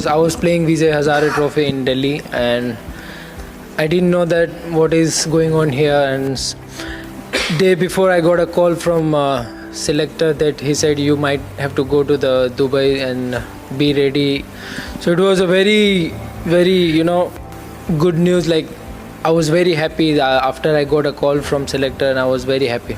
I was playing Vijay Hazare Trophy in Delhi, and I didn't know that what is going on here. And day before, I got a call from selector that he said you might have to go to the Dubai and be ready. So it was a very, very good news. Like, I was very happy after I got a call from selector, and I was very happy.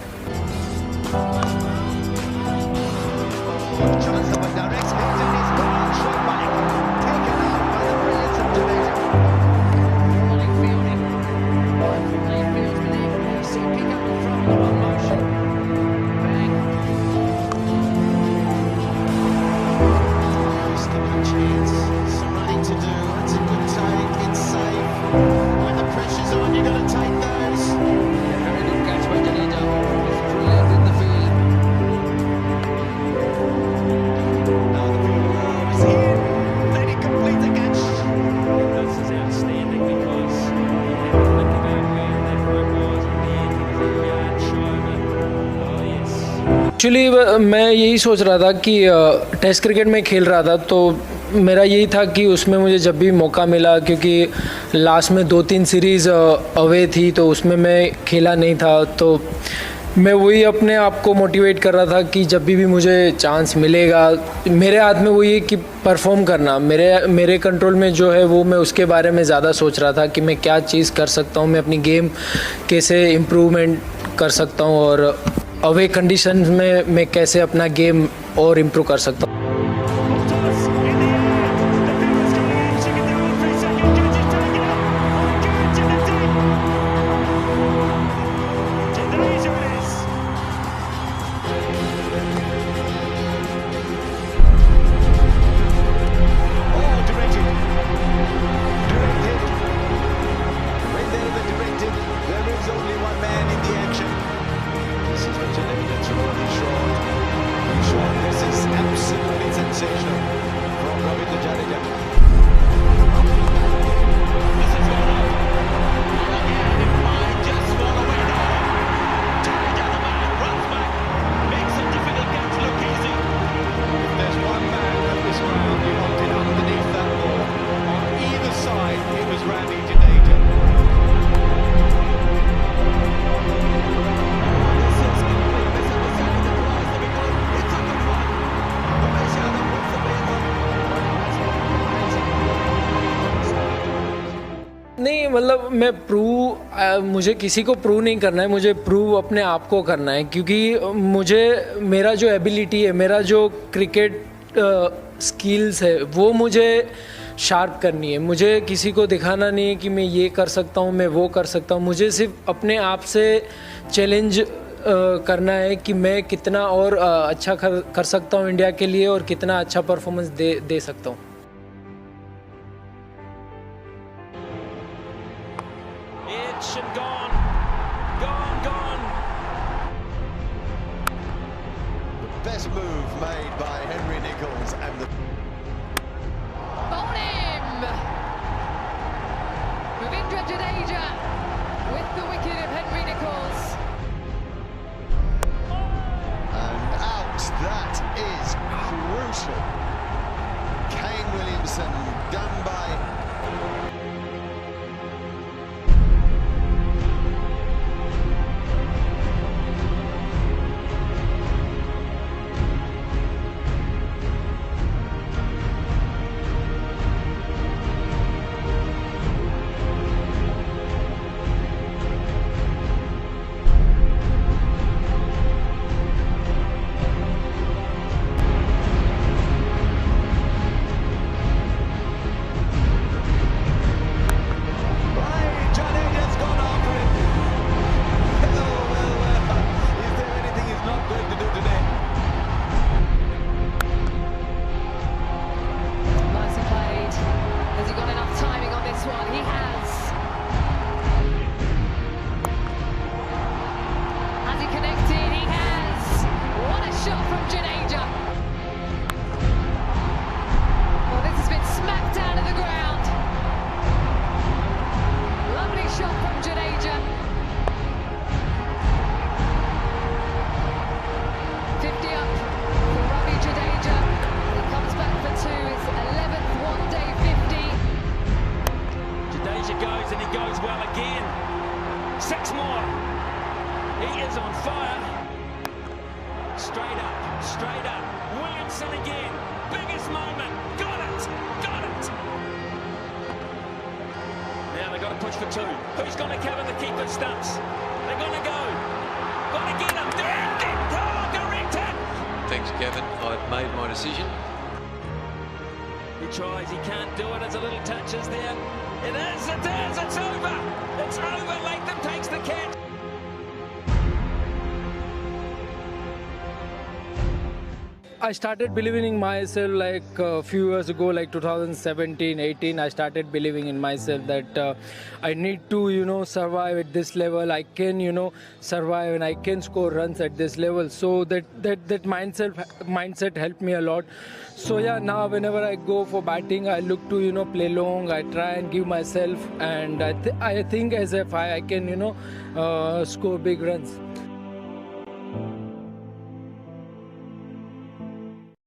Actually मैं यही सोच रहा था कि test cricket में खेल रहा था, तो मेरा यही था कि उसमें मुझे जब भी मौका मिला, क्योंकि लास्ट में 2-3 सीरीज़ अवे थी तो उसमें मैं खेला नहीं था, तो मैं वही अपने आप को मोटिवेट कर रहा था कि जब भी मुझे चांस मिलेगा, मेरे हाथ में वही है कि परफॉर्म करना, मेरे कंट्रोल में जो है वो मैं उसके बारे में ज़्यादा सोच रहा था कि मैं क्या चीज़ कर सकता हूँ, मैं अपनी गेम कैसे इम्प्रूवमेंट कर सकता हूँ और अवे कंडीशंस में मैं कैसे अपना गेम और इम्प्रूव कर सकता हूँ. This is absolutely sensational from Ravindra Jadeja. This is gone up. Again, it might just fall away now. Jadeja, the man, runs back, makes the defending catch look easy. If there's one man at this ground you wanted underneath that ball, on either side, it was Ravi Jadeja. नहीं, मतलब मैं मुझे किसी को prove नहीं करना है, मुझे प्रूव अपने आप को करना है, क्योंकि मुझे मेरा जो एबिलिटी है, मेरा जो क्रिकेट स्किल्स है, वो मुझे शार्प करनी है. मुझे किसी को दिखाना नहीं है कि मैं ये कर सकता हूँ, मैं वो कर सकता हूँ. मुझे सिर्फ अपने आप से चैलेंज करना है कि मैं कितना और अच्छा कर सकता हूँ इंडिया के लिए और कितना अच्छा परफॉर्मेंस दे सकता हूँ. And gone. The best move made by Henry Nichols and the on him! Ravindra Jadeja with the wicket of Henry Nichols. And out. That is crucial. Kane Williamson done by to push for two. Who's going to cover the keeper's stumps? They're going to go. Going to get him. Thanks, Gavin. I've made my decision. He tries, he can't do it. There's a little touches there. It is, it's over. It's over. Latham takes the catch. I started believing in myself like a few years ago, like 2017, 18. I started believing in myself that I need to, survive at this level. I can, survive and I can score runs at this level. So that mindset helped me a lot. So yeah, now whenever I go for batting, I look to, play long. I try and give myself, and I think as if I can, score big runs.